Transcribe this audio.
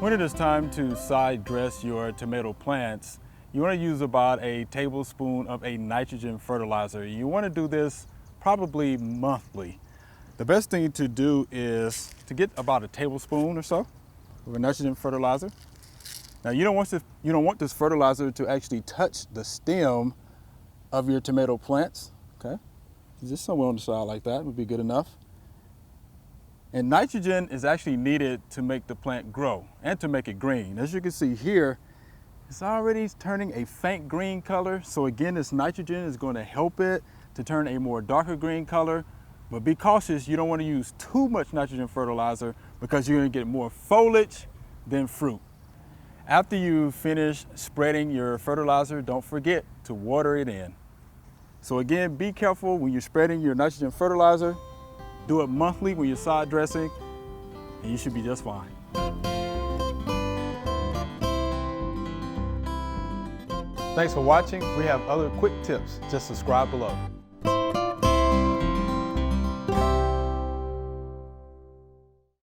When it is time to side dress your tomato plants, you want to use about a tablespoon of a nitrogen fertilizer. You want to do this probably monthly. The best thing to do is to get about a tablespoon or so of a nitrogen fertilizer. Now you don't want this fertilizer to actually touch the stem of your tomato plants. Okay, just somewhere on the side like that would be good enough. And nitrogen is actually needed to make the plant grow and to make it green. As you can see here, it's already turning a faint green color. So again, this nitrogen is going to help it to turn a more darker green color. But be cautious, you don't want to use too much nitrogen fertilizer because you're going to get more foliage than fruit. After you finish spreading your fertilizer, don't forget to water it in. So again, be careful when you're spreading your nitrogen fertilizer. Do it monthly when you're side dressing, and you should be just fine. Thanks for watching. We have other quick tips. Just subscribe below.